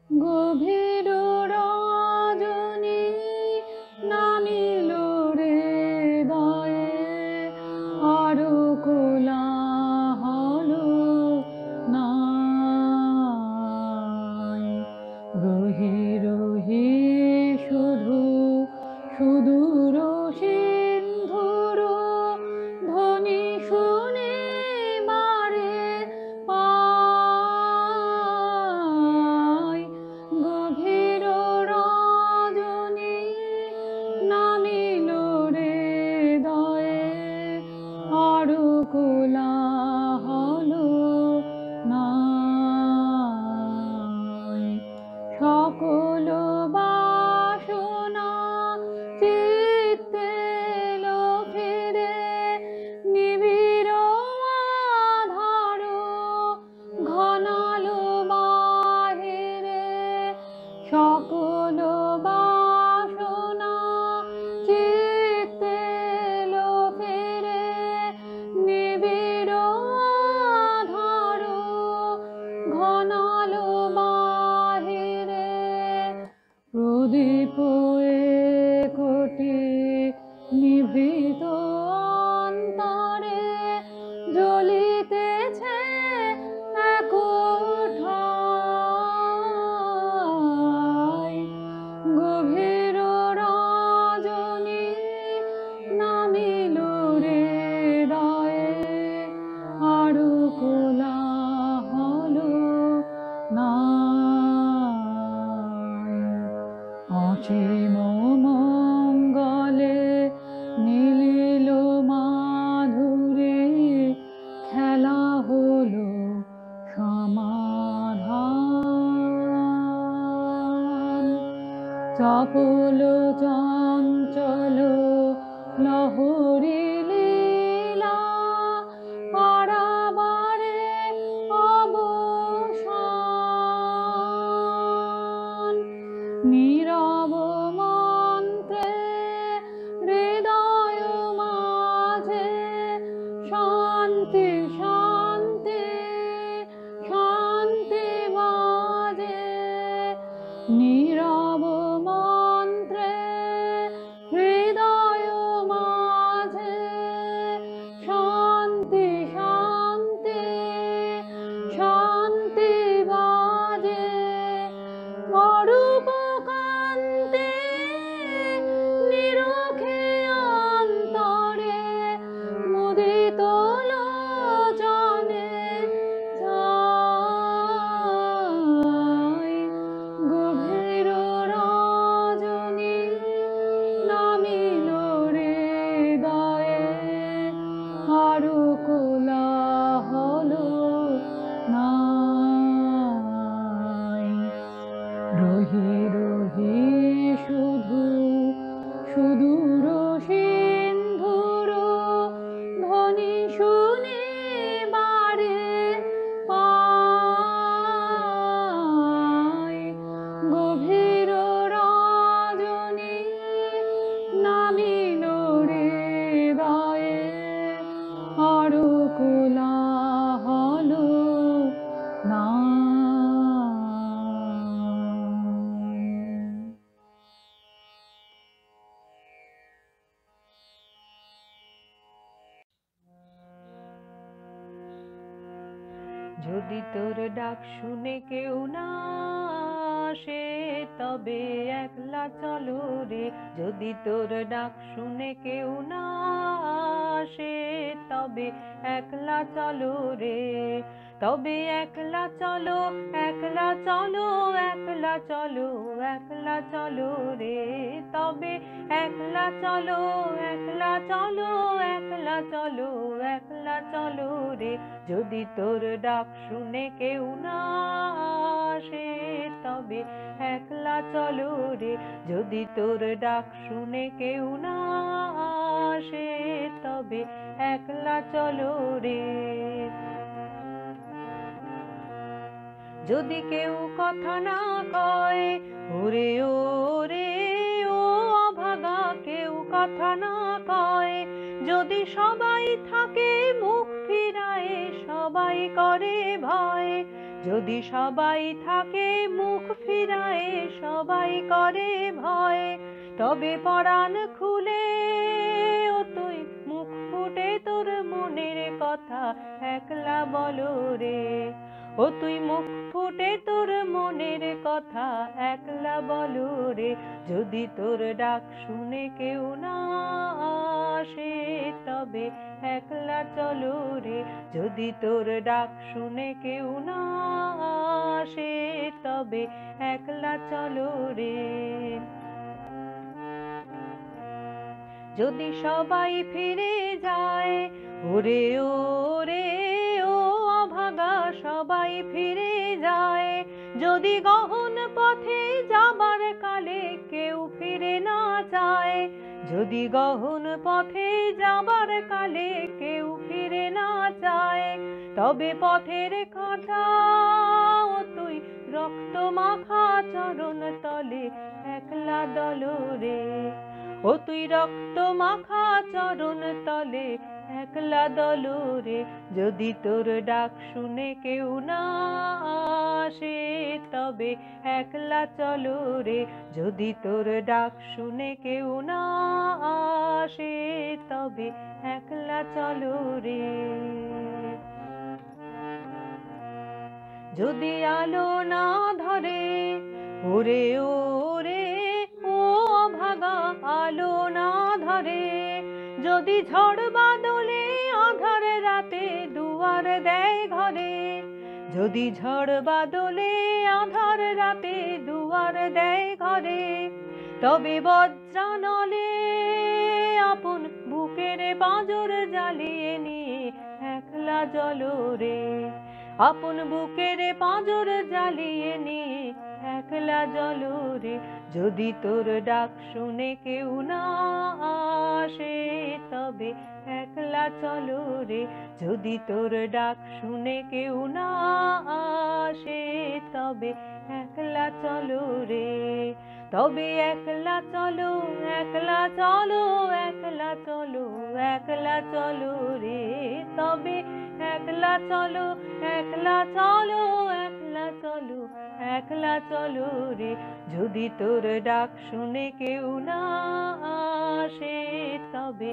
গভীর রজনী নামিল হৃদয়ে আরো কোলাহল নাই। রহি রহি শুধু সুদূর সিন্ধুর ধ্বনি শুনে বারে পাই। গভীর রজনী নামিল হৃদয়ে আরো কোলাহল নাই। সকল বাসনা চিত্তে এলো ফিরে নিবিড় আধার ঘনালো বাহিরে। সকল বাসনা চিত্তে এলো ফিরে নিবিড় আধার ঘনালো বাহিরে। প্রদীপ কোটি নিভৃত অন্তরে জ্বলিতেছে এক ঠাই। গভীর রজনী নামিল হৃদয়ে আরো কোলাহল নাই। অসীম মঙ্গলে নীলিল মাধুরী খেলা হলো সমাধান। চপল চঞ্চল লহরী লীলা পারাবারে অবসান। নীরব মন্ত্রে হৃদয় মাঝে শান্তি শান্তি শান্তি বাজে। নীরব মন্ত্রে হৃদয় মাঝে শান্তি শান্তি শান্তি বাজে। অরূপ কান্তি নিরখে অন্তরে মুদিত লোচনে চাই। গভীর রজনী নামিল হৃদয়ে আরো কোলাহল নাই। রহি রহি শুধু সুদূর সিন্ধুর ধ্বনি শুনে বারে পাই। গভীর রজনী নামিল হৃদয়ে আরো কোলাহল নাই। যদি তোর ডাক শুনে কেউ না আসে তবে একলা চলো রে। যদি তোর ডাক শুনে কেউ না আসে তবে একলা চলো রে। তবে একলা চলো একলা চলো একলা চলো একলা চলো রে। তবে একলা চলো একলা চলো একলা চলো একলা চলো রে। যদি তোর ডাক শুনে কেউ না আসে তবে একলা চলো রে। যদি তোর ডাক শুনে কেউ না আসে তবে একলা চলো রে। যদি কেউ কথা না কয় ওরে ওরে ও অভাগা, কেউ কথা না কয়, যদি সবাই থাকে মুখ ফিরায়ে সব সবাই করে ভয়, যদি সবাই থাকে মুখ ফিরায়, সবাই করে ভয়, তবে পরাণ খুলে ও তুই মুখ ফুটে তোর মনের কথা একলা বলো রে, ও তুই মুখ ফুটে তোর মনের কথা একলা বলো রে, যদি তোর ডাক শুনে কেউ না আসে তবে একলা চলো রে, যদি তোর ডাক শুনে কেউ না আসে তবে একলা চলো রে। যদি সবাই ফিরে যায়, ওরে ওরে ও অভাগা সবাই ফিরে যায়, যদি গহন পথে যাবার কালে কেউ ফিরে না যায়, যদি গহন পথে যাবার কালে কেউ ফিরে না যায়, তবে পথের কাঁটা ও তুই রক্ত মাখা চরণ তলে একলা দলো রে, ও তুই রক্ত মাখা চরণ তলে একলা দলো রে, যদি তোর ডাক শুনে কেউ না আসে তবে একলা চলো রে, যদি তোর ডাক শুনে কেউ না আসে তবে একলা চলো রে। যদি আলো না ধরে, ওরে ওরে ও ভাগা আলো না ধরে, যদি ঝড় বাদলে আধার রাতে দুয়ার দেয় ঘরে, যদি ঝড় বাদলে আধার রাতে দুয়ার দেয় ঘরে, তবে বজ্রানলে আপন বুকের পাঁজর জ্বালিয়ে নিয়ে একলা জ্বলো রে, আপন বুকের পাঁজর জ্বালিয়ে নিয়ে একলা জ্বলো রে, যদি তোর ডাক শুনে কেউ না আসে তবে একলা চলো রে, যদি তোর ডাক শুনে কেউ না আসে তবে একলা চলো রে, তবে একলা চলো একলা চলো একলা চলো একলা চলো রে, তবে একলা চলো একলা চলো একলা চলো একলা চলো রে, যদি তোর ডাক শুনে কেউ না আসে তবে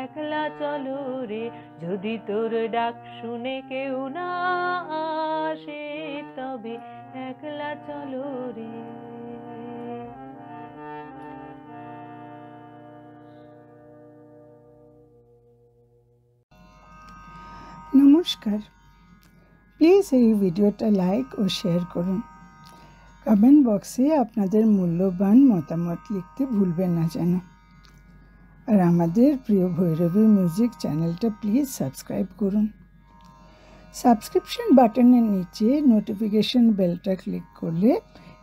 একলা চলো রে, যদি তোর ডাক শুনে কেউ না আসে তবে একলা চলো রে। নমস্কার, প্লিজ এই ভিডিওটা লাইক ও শেয়ার করুন। কমেন্ট বক্সে আপনাদের মূল্যবান মতামত লিখতে ভুলবেন না যেন। আর আমাদের প্রিয় ভৈরবী মিউজিক চ্যানেলটা প্লিজ সাবস্ক্রাইব করুন। সাবস্ক্রিপশন বাটনের নিচে নোটিফিকেশন বেলটা ক্লিক করলে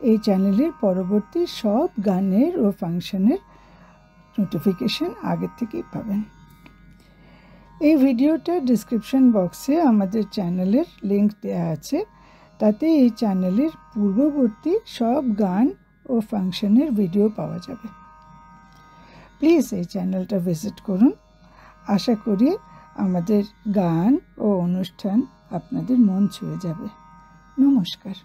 এই চ্যানেলের পরবর্তী সব গানের ও ফাংশনের নোটিফিকেশন আগে থেকেই পাবেন। এই ভিডিওটা ডিসক্রিপশন বক্সে আমাদের চ্যানেলের লিংক দেওয়া আছে, তাতে এই চ্যানেলের পূর্ববর্তী সব গান ও ফাংশনের ভিডিও পাওয়া যাবে। প্লিজ এই চ্যানেলটা ভিজিট করুন। আশা করি আমাদের গান ও অনুষ্ঠান আপনাদের মন ছুঁয়ে যাবে। নমস্কার।